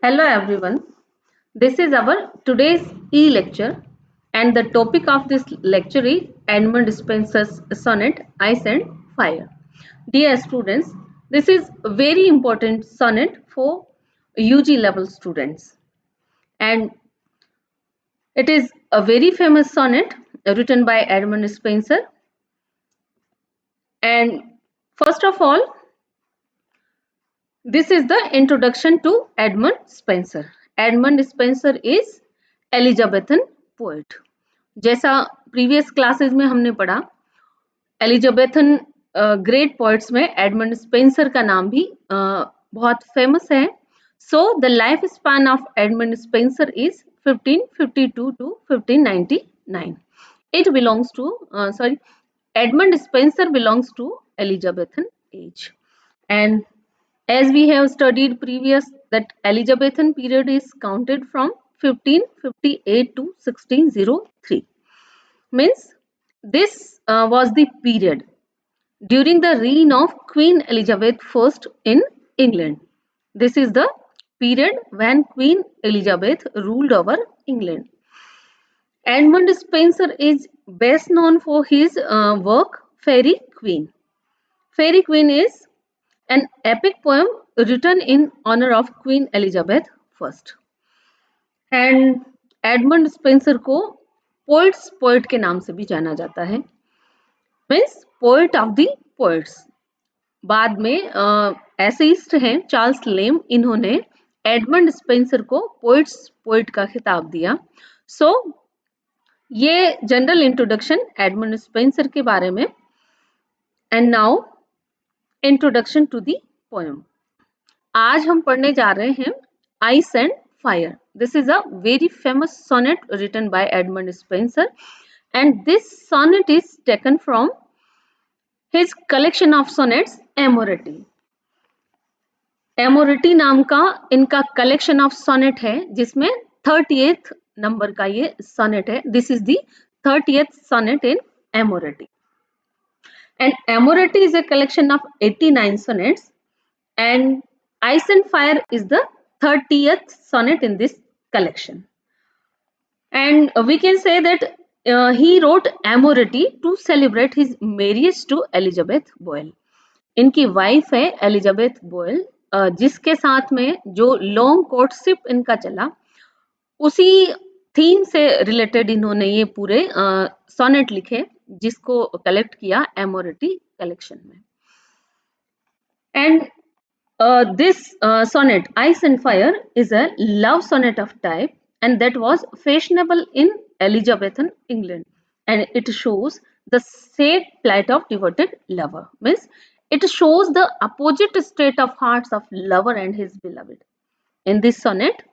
Hello everyone. This is our today's e-lecture and the topic of this lecture is Edmund Spenser's sonnet Ice and Fire. Dear students, this is a very important sonnet for UG level students and it is a very famous sonnet written by Edmund Spenser. And first of all, this is the introduction to Edmund Spenser. Edmund Spenser is Elizabethan poet. जैसा previous classes में हमने पढ़ा Elizabethan great poets में Edmund Spencer का नाम भी बहुत famous है. So the life span of Edmund Spenser is 1552 to 1599. It belongs to Edmund Spenser belongs to Elizabethan age. And as we have studied previous that Elizabethan period is counted from 1558 to 1603. Means this was the period during the reign of Queen Elizabeth I in England. This is the period when Queen Elizabeth ruled over England. Edmund Spenser is best known for his work Fairy Queen. Fairy Queen is an epic poem written in honor of Queen Elizabeth I. And Edmund Spenser को poets poet के नाम से भी जाना जाता है. Means poet of the poets. बाद में एसेइस्ट हैं चार्ल्स लेम, इन्होंने एडमंड स्पेंसर को पोइट्स पोइट का खिताब दिया. सो ये जनरल इंट्रोडक्शन एडमंड स्पेंसर के बारे में. And now introduction to the poem. आज हम पढ़ने जा रहे हैं ice and fire. This is a very famous sonnet written by Edmund Spenser, and this sonnet is taken from his collection of sonnets Amorety. Amorety नाम का इनका collection of sonnet है जिसमें 30th नंबर का ये sonnet है. This is the 30th sonnet in Amorety. And Amorety is a collection of 89 sonnets, and Ice and Fire is the 30th sonnet in this collection. And we can say that he wrote Amorety to celebrate his marriage to Elizabeth Boyle. इनकी wife है Elizabeth बोयल, जिसके साथ में जो long courtship इनका चला उसी थीम से रिलेटेड इन्होंने ये पूरे सोनेट लिखे जिसको कलेक्ट किया एमोरिटी कलेक्शन में. And this sonnet Ice and Fire is a love sonnet of type, and that was fashionable in Elizabethan England, and it shows the sad plight of devoted lover. Means it shows the opposite state of hearts of lover and his beloved. In this sonnet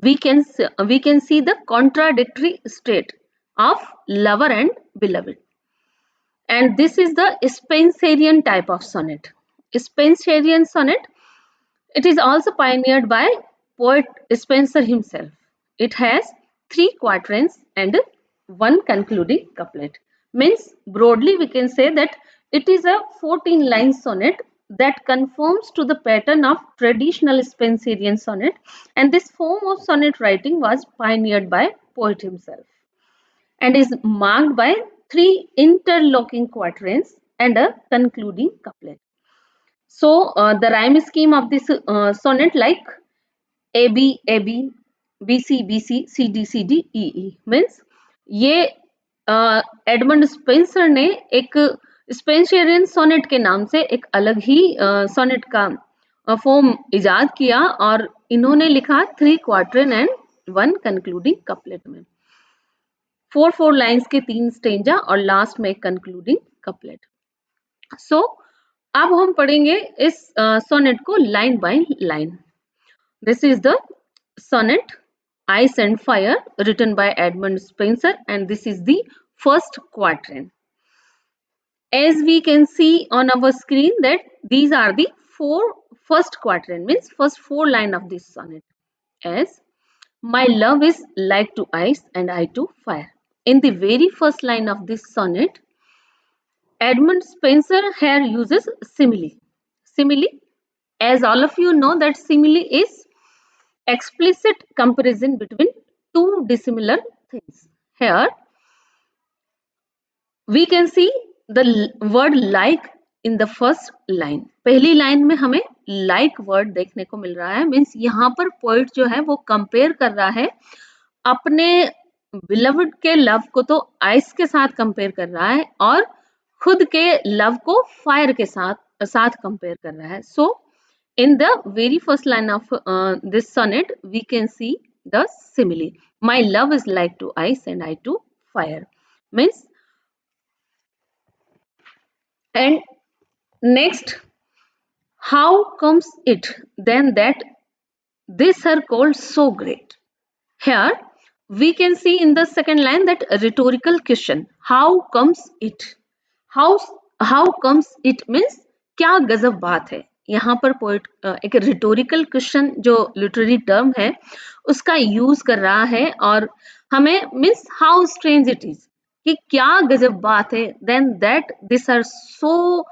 we can see the contradictory state of lover and beloved, and this is the Spenserian type of sonnet. Spenserian sonnet, it is also pioneered by poet Spenser himself. It has 3 quatrains and 1 concluding couplet. Means broadly we can say that it is a 14-line sonnet that conforms to the pattern of traditional Spenserian sonnet, and this form of sonnet writing was pioneered by poet himself and is marked by 3 interlocking quatrains and a concluding couplet. So the rhyme scheme of this sonnet like AB AB BC BC CD CD EE means ये Edmund Spenser ने एक Spenserian sonnet के नाम से एक अलग ही sonnet का form इजाद किया और इन्होंने लिखा 3 क्वार्टरन एंड 1 कंक्लूडिंग कपलेट में. 4 लाइंस के 3 स्टेंजा और लास्ट में एक कंक्लूडिंग कपलेट. सो अब हम पढ़ेंगे इस सोनेट को line by line. This is the sonnet Ice and Fire written by Edmund Spenser, and this is the first quatrain. As we can see on our screen that these are the 4 first quatrain, means first 4 line of this sonnet. As my love is like to ice and I to fire. In the very first line of this sonnet, Edmund Spenser here uses simile. Simile, as all of you know that simile is explicit comparison between two dissimilar things. Here we can see the word like in the first line. पहली line में हमें like word देखने को मिल रहा है, means यहाँ पर पोइट जो है वो कंपेयर कर रहा है अपने बिलवड के लव को तो आइस के साथ कंपेयर कर रहा है और खुद के लव को फायर के साथ कंपेयर कर रहा है. सो in the very first line of this sonnet we can see the simile. My love is like to ice and I to fire, means. And next, how comes it then that this are called so great? Here we can see in the second line that rhetorical question, how comes it? how comes it means क्या गजब बात है. यहाँ पर poet एक rhetorical question जो literary term है उसका यूज कर रहा है और हमें means how strange it is कि क्या गजब बात है. Then that this are so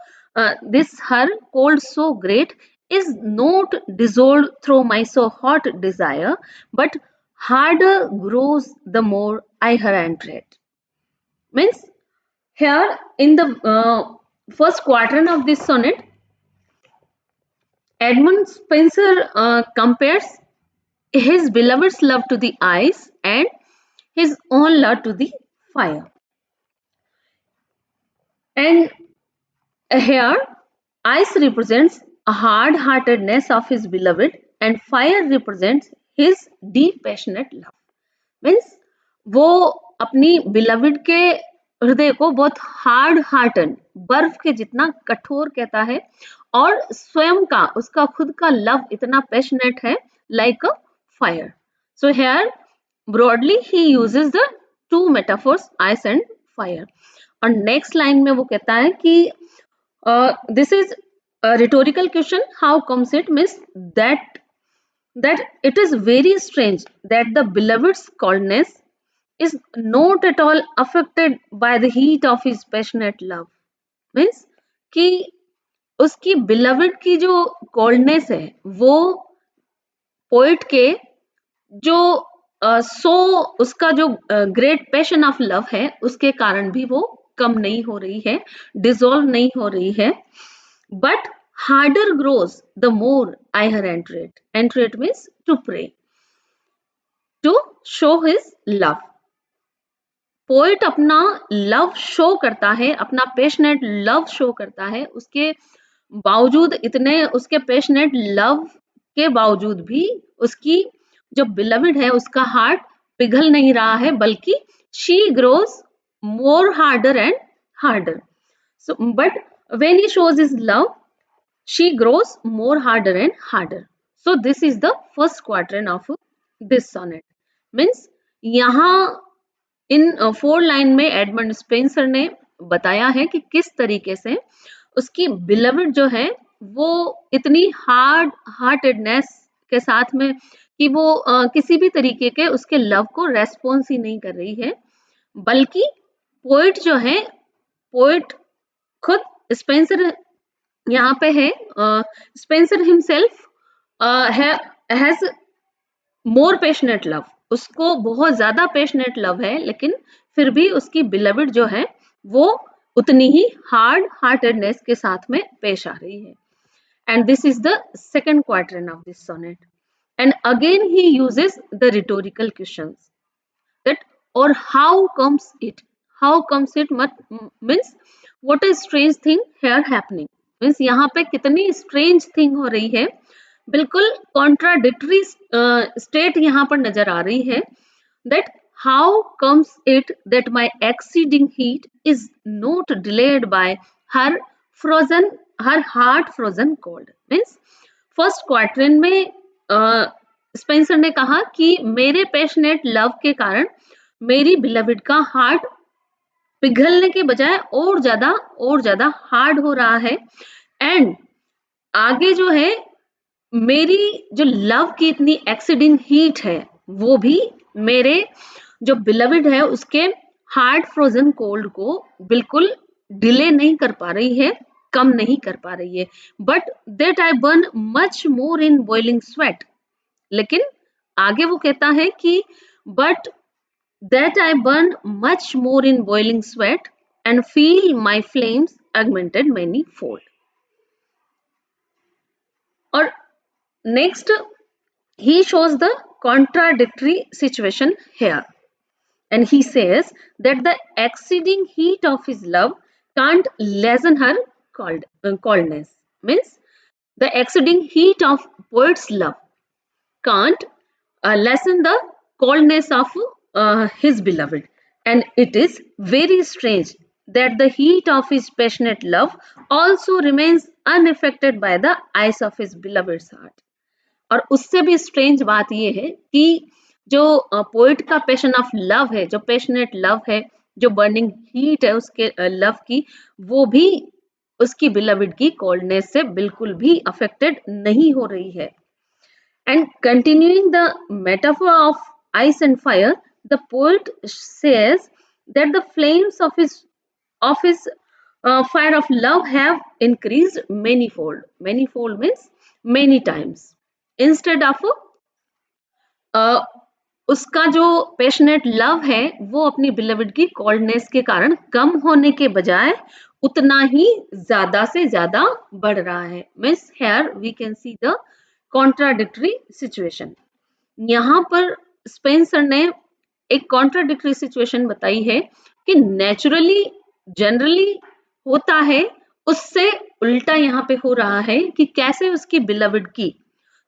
this her cold so great is not dissolved through my so hot desire, but harder grows the more I her entreat. Means here in the first quatrain of this sonnet, Edmund Spenser compares his beloved's love to the ice and his own love to the fire. And here, ice represents a hard-heartedness of his beloved and fire represents his deep passionate love. Means वो अपनी beloved के हृदय को बहुत hard-hearted, बर्फ के जितना कठोर कहता है और स्वयं का उसका खुद का love इतना passionate है like a fire. So here broadly he uses the two metaphors ice and fire. और next line में वो कहता है कि this is a rhetorical question, how comes it, means that it is very strange that the beloved's coldness is not at all affected by the heat of his passionate love. means कि उसकी beloved की जो coldness है वो poet के जो सो उसका जो ग्रेट पैशन ऑफ लव है उसके कारण भी वो कम नहीं हो रही है, डिसॉल्व नहीं हो रही है. But harder grows the more I her entreat. Entreat means to pray, to show his love. Poet अपना लव शो करता है, अपना पैशनेट लव शो करता है. उसके बावजूद इतने उसके पैशनेट लव के बावजूद भी उसकी जो बिलविड है उसका हार्ट पिघल नहीं रहा है, बल्कि she grows more harder and harder. So but when he shows his love she grows more harder and harder. So this is the first quatrain of this sonnet. Means यहाँ इन 4 line में Edmund Spenser ने बताया है कि किस तरीके से उसकी बिलविड जो है वो इतनी हार्ड हार्टेडनेस के साथ में कि वो किसी भी तरीके के उसके लव को रेस्पॉन्स ही नहीं कर रही है, बल्कि पोइट जो है, पोइट खुद स्पेंसर यहाँ पे है, Spencer himself has more passionate love. उसको बहुत ज्यादा पैशनेट लव है, लेकिन फिर भी उसकी बिलविड जो है वो उतनी ही हार्ड हार्टेडनेस के साथ में पेश आ रही है. And this is the second quatrain of this sonnet. And again he uses the rhetorical questions that or how comes it. How comes it means what a strange thing here happening. means यहाँ पे कितनी strange thing हो रही है, बिल्कुल contradictory state यहाँ पर नजर आ रही है. that how comes it that my exceeding heat is not delayed by her heart frozen cold. means first quatrain में स्पेंसर ने कहा कि मेरे पैशनेट लव के कारण मेरी बिलविड का हार्ट पिघलने के बजाय और ज्यादा हार्ड हो रहा है. एंड आगे जो है मेरी जो लव की इतनी एक्सीडिंग हीट है वो भी मेरे जो बिलविड है उसके हार्ट फ्रोजन कोल्ड को बिल्कुल डिले नहीं कर पा रही है, कम नहीं कर पा रही है. But that I burn much more in boiling sweat. लेकिन आगे वो कहता है कि but that I burn much more in boiling sweat and feel my flames augmented many fold. और next he shows the contradictory situation here, and he says that the exceeding heat of his love can't lessen her coldness. Means the exceeding heat of poet's love can't lessen the coldness of his beloved, and it is very strange that the heat of his passionate love also remains unaffected by the ice of his beloved's heart. और उससे भी strange बात ये है कि जो poet का passion of love है, जो पैशनेट लव है, जो बर्निंग हीट है उसके लव की, वो भी उसकी बिलविड की कोल्डनेस से बिल्कुल भी अफेक्टेड नहीं हो रही है. And continuing the metaphor of ice and fire, the poet says that the flames of his fire of love have increased manyfold. Manyfold means many times. Instead of उसका जो पैशनेट लव है वो अपनी beloved की coldness के कारण कम होने के बजाय उतना ही ज्यादा से ज्यादा बढ़ रहा है. Means here we can see the contradictory situation. यहाँ पर स्पेंसर ने एक कॉन्ट्राडिक्टरी सिचुएशन बताई है कि नेचुरली जनरली होता है उससे उल्टा यहाँ पे हो रहा है कि कैसे उसकी बिलविड की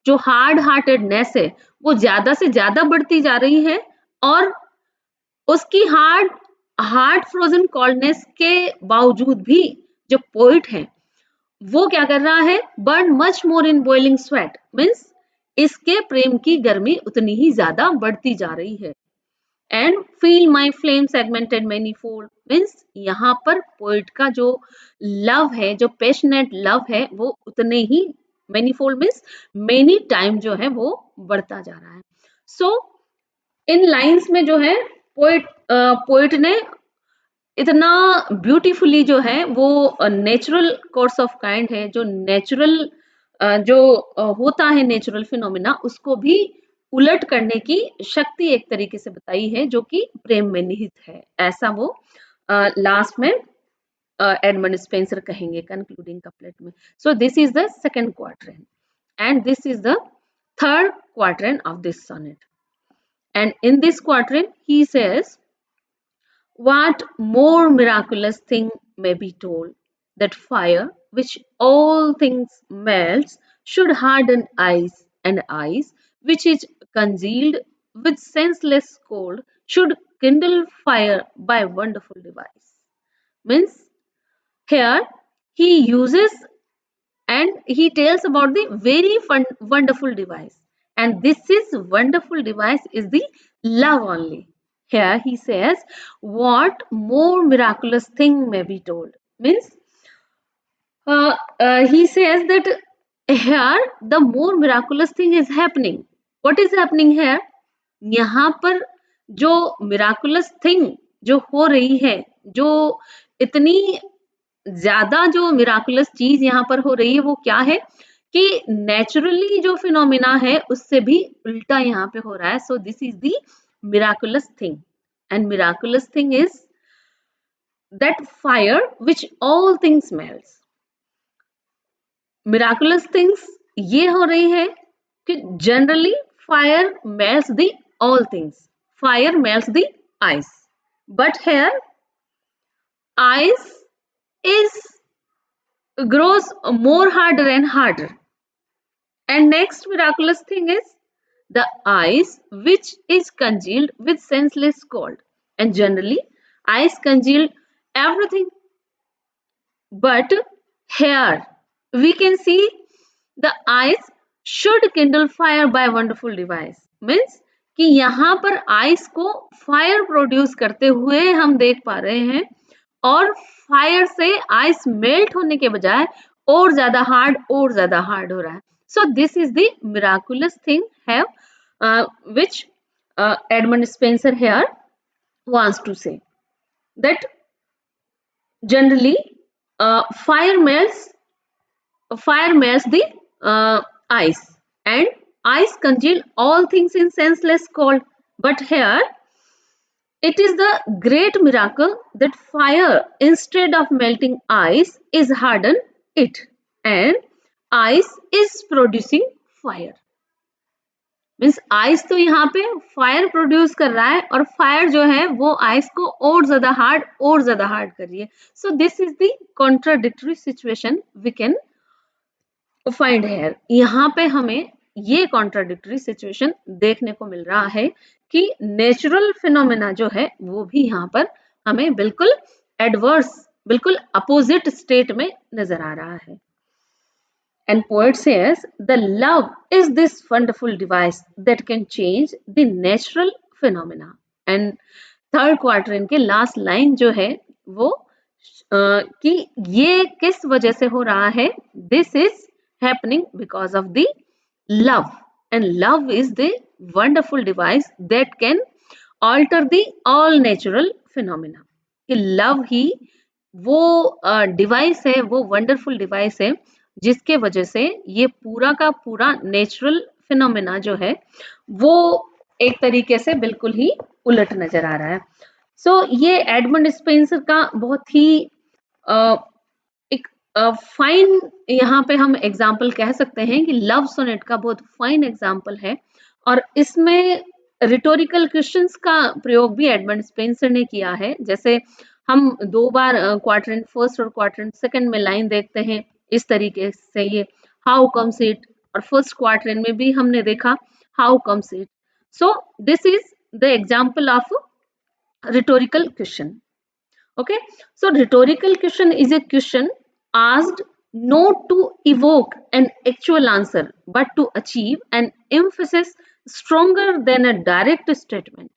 जो हार्ड हार्टेडनेस है वो ज्यादा से ज्यादा बढ़ती जा रही है, और उसकी हार्ड फ्रोजन कोल्डनेस के बावजूद भी जो पोइट है वो क्या कर रहा है, burn much more in boiling sweat. Means इसके प्रेम की गर्मी उतनी ही ज्यादा बढ़ती जा रही है. And feel my flame segmented many fold. Means यहाँ पर पोइट का जो लव है, जो पैशनेट लव है, वो उतने ही many fold means many time जो है वो बढ़ता जा रहा है. सो इन लाइन्स में जो है पोइट ने इतना ब्यूटीफुली जो है वो नेचुरल कोर्स ऑफ काइंड है, जो नेचुरल जो होता है नेचुरल फिनोमिना, उसको भी उलट करने की शक्ति एक तरीके से बताई है जो कि प्रेम में निहित है. ऐसा वो लास्ट में एडमंड स्पेंसर कहेंगे कंक्लूडिंग कपलेट में. So this is the second quatrain and this is the third quatrain of this sonnet. And in this quatrain he says, what more miraculous thing may be told, that fire, which all things melts, should harden ice, and ice, which is congealed with senseless cold, should kindle fire by wonderful device. Means here he uses and he tells about the very wonderful device, and this is wonderful device is the love only. Here he says, what more miraculous thing may be told. Means he says that here the more miraculous thing is happening. What is happening here? यहाँ पर जो miraculous thing जो हो रही है, जो इतनी ज्यादा जो मिराकुलस चीज यहाँ पर हो रही है वो क्या है कि नेचुरली जो फिनोमिना है उससे भी उल्टा यहाँ पे हो रहा है. So this is the miraculous thing, and miraculous thing is that fire which all things melts. Miraculous things ये हो रही है कि generally fire melts the all things, fire melts the ice, but here ice is grows more harder and harder. And next miraculous thing is the ice which is congealed with senseless cold. And generally ice congealed everything, but here we can see the ice should kindle fire by wonderful device. Means कि यहाँ पर ice को fire produce करते हुए हम देख पा रहे हैं, और फायर से आइस मेल्ट होने के बजाय और ज्यादा हार्ड हो रहा है. So this is the miraculous thing have which Edmund Spencer here wants to say, that generally fire melts the ice, and ice congealed all things in senseless cold. But here it is the great miracle that fire, instead of melting ice, is hardened it, and ice is producing fire. Means ice तो यहाँ पे fire produce कर रहा है और fire जो है वो आइस को और ज्यादा हार्ड कर रही है. So this is the contradictory situation we can find here. यहाँ पे हमें ये कॉन्ट्राडिक्टरी सिचुएशन देखने को मिल रहा है कि नेचुरल फिनोमेना जो है वो भी यहाँ पर हमें बिल्कुल एडवर्स, बिल्कुल अपोजिट स्टेट में नजर आ रहा है. And poet says, the love is this wonderful device that can change the natural phenomena. And third quarter के लास्ट लाइन जो है वो कि ये किस वजह से हो रहा है. This is happening because of the love, and love is the wonderful device that can alter the all natural phenomena. कि लव ही वो डिवाइस है, वो वंडरफुल डिवाइस है जिसके वजह से ये पूरा का पूरा नेचुरल फिनोमेना जो है वो एक तरीके से बिल्कुल ही उलट नजर आ रहा है. सो ये एडमंड स्पेंसर का बहुत ही एक फाइन यहाँ पे हम एग्जाम्पल कह सकते हैं कि लव सोनेट का बहुत फाइन एग्जाम्पल है. और इसमें रिटोरिकल क्वेश्चंस का प्रयोग भी एडमंड स्पेंसर ने किया है. जैसे हम दो बार क्वाड्रेंट फर्स्ट और क्वाड्रेंट सेकंड में लाइन देखते हैं इस तरीके से, ये हाउ कम्स इट, और फर्स्ट क्वाड्रेंट में भी हमने देखा how comes it. So this is the example of rhetorical question. Okay, so rhetorical question is a question asked not to evoke an actual answer but to achieve an emphasis stronger than a direct statement.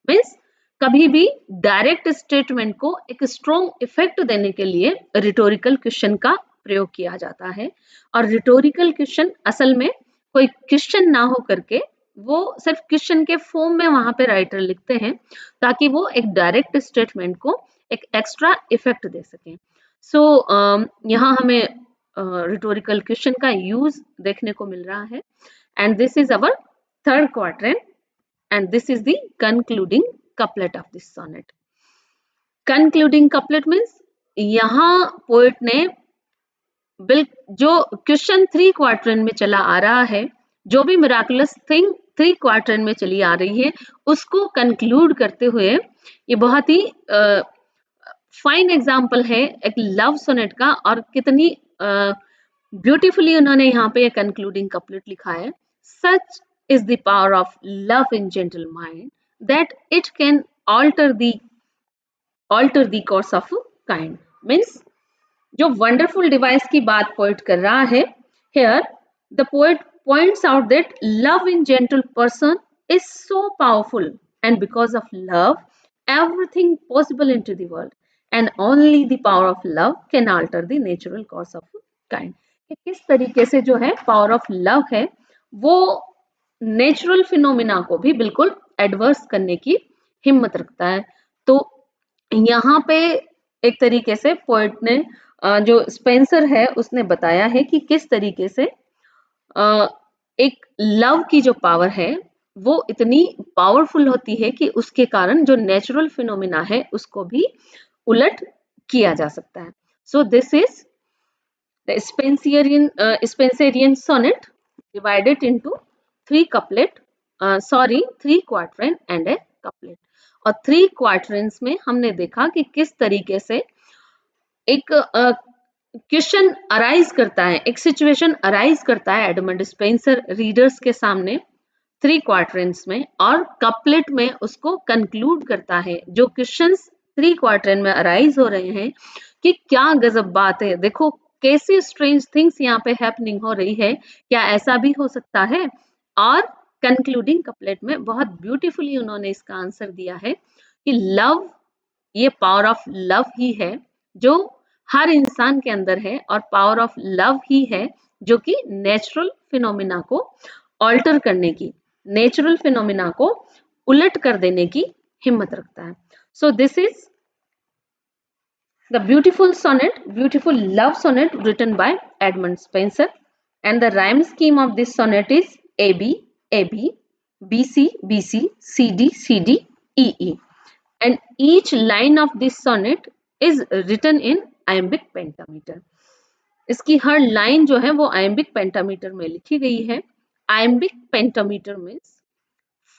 Means कभी भी direct statement को एक strong effect देने के लिए rhetorical question का प्रयोग किया जाता है. और रिटोरिकल क्वेश्चन असल में कोई क्वेश्चन ना हो करके वो सिर्फ क्वेश्चन के फॉर्म में वहां पे राइटर लिखते हैं ताकि वो एक डायरेक्ट स्टेटमेंट को एक एक्स्ट्रा इफेक्ट दे सकें. सो यहाँ हमें रिटोरिकल क्वेश्चन का यूज देखने को मिल रहा है. And this is our third quadrant, and this is the concluding couplet of this sonnet. Concluding couplet means यहाँ पोएट ने जो क्वेश्चन थ्री क्वाड्रेंट में चला आ रहा है, जो भी मिराकुलस थिंग थ्री क्वाड्रेंट में चली आ रही है, उसको कंक्लूड करते हुए ये बहुत ही फाइन एग्जाम्पल है एक लव सोनेट का. और कितनी ब्यूटीफुली उन्होंने यहाँ पे कंक्लूडिंग कपलेट लिखा है. Such is the power of love in gentle mind that it can alter the course of kind. Means जो वंडरफुल डिवाइस की बात पोएट कर रहा है, here the poet points out that love in gentle person is so powerful, and because of love everything possible into the world, and only the power of love can alter the natural course of kind. कि किस तरीके से जो है power of love है वो natural phenomena को भी बिल्कुल एडवर्स करने की हिम्मत रखता है. तो यहाँ पे एक तरीके से पोएट ने जो स्पेंसर है उसने बताया है कि किस तरीके से एक लव की जो पावर है वो इतनी पावरफुल होती है कि उसके कारण जो नेचुरल फिनोमिना है उसको भी उलट किया जा सकता है. So this is the Spenserian sonnet divided into three couplet, three quadrant and a couplet. और थ्री क्वाड्रेंट्स में हमने देखा कि किस तरीके से एक क्वेश्चन अराइज करता है, एक सिचुएशन अराइज करता है एडमंड स्पेंसर रीडर्स के सामने थ्री क्वाड्रेंट्स में, और कपलेट में उसको कंक्लूड करता है. जो क्वेश्चंस थ्री क्वाड्रेंट में अराइज हो रहे हैं कि क्या गजब बात है, देखो कैसी स्ट्रेंज थिंग्स यहाँ पे हैपनिंग हो रही है, क्या ऐसा भी हो सकता है. और कंक्लूडिंग कपलेट में बहुत ब्यूटीफुली उन्होंने इसका आंसर दिया है कि लव, ये पावर ऑफ लव ही है जो हर इंसान के अंदर है, और पावर ऑफ लव ही है जो कि नेचुरल फिनोमिना को ऑल्टर करने की, नेचुरल फिनोमिना को उलट कर देने की हिम्मत रखता है. So this is the beautiful sonnet, beautiful love sonnet written by Edmund Spenser, and the rhyme scheme of this sonnet is AB, AB, BC, BC, CD, CD, EE. And each line of this sonnet is written in iambic pentameter. इसकी हर line जो है वो iambic pentameter में लिखी गई है. Iambic pentameter means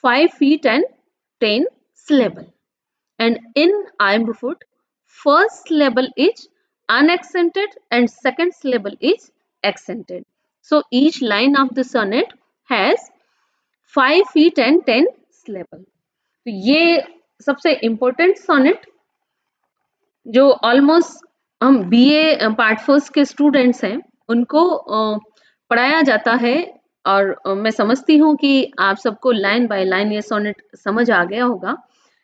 5 feet and 10 syllable. And in iambic foot, first syllable is unaccented and second syllable is accented. So each line of the sonnet has 5 feet and 10 syllable. तो ये सबसे important sonnet जो almost हम BA part first के students हैं उनको पढ़ाया जाता है. और मैं समझती हूँ कि आप सबको लाइन बाय लाइन ये सोनेट समझ आ गया होगा.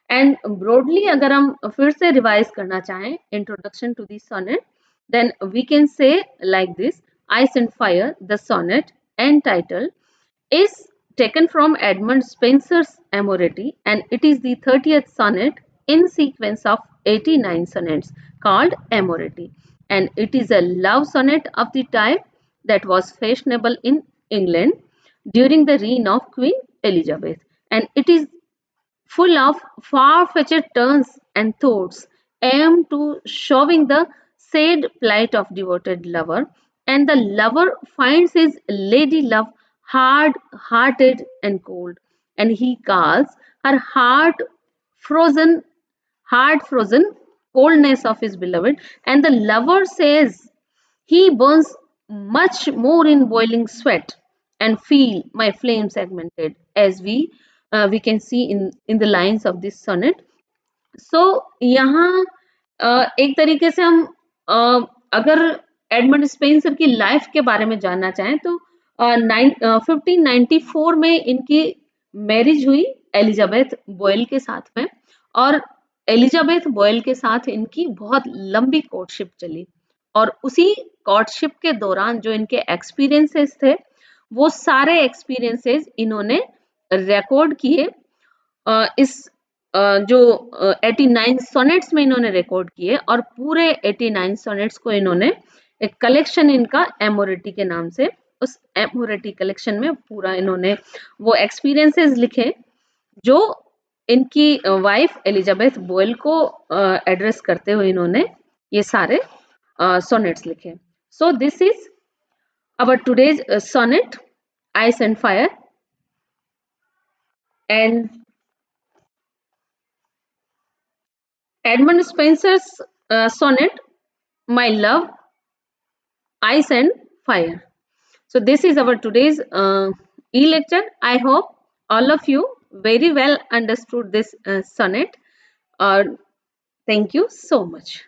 एंड ब्रॉडली अगर हम फिर से रिवाइज करना चाहें introduction to this sonnet, then we can say like this: ice and fire the sonnet and title is taken from Edmund Spenser's Amoreti, and it is the 30th sonnet in sequence of 89 sonnets called Amoreti, and it is a love sonnet of the type that was fashionable in England during the reign of Queen Elizabeth, and it is full of far-fetched turns and thoughts aimed to showing the sad plight of devoted lover, and the lover finds his lady love hard-hearted and cold, and he calls her heart frozen coldness of his beloved, and the lover says he burns much more in boiling sweat and feel my flames augmented, as we can see in the lines of this sonnet. So यहाँ एक तरीके से हम अगर Edmund Spenser की life के बारे में जानना चाहें तो 1594 में इनकी मैरिज हुई एलिजाबेथ बॉयल के साथ में, और एलिजाबेथ बॉयल के साथ इनकी बहुत लंबी कोर्टशिप चली. और उसी कोर्टशिप के दौरान जो इनके एक्सपीरियंसेस थे वो सारे एक्सपीरियंसेस इन्होंने रिकॉर्ड किए. इस जो 89 सोनेट्स में इन्होंने रिकॉर्ड किए, और पूरे 89 सोनेट्स को इन्होंने एक कलेक्शन इनका एमोरेटी के नाम से, उस एमोरेटी कलेक्शन में पूरा इन्होंने वो एक्सपीरियंसेस लिखे जो इनकी वाइफ एलिजाबेथ बॉयल को एड्रेस करते हुए इन्होंने ये सारे सोनेट्स लिखे. सो this is our today's sonnet, Ice and Fire. And Edmund Spenser's sonnet, My Love, Ice and Fire. So this is our today's e-lecture. I hope all of you very well understood this sonnet. Thank you so much.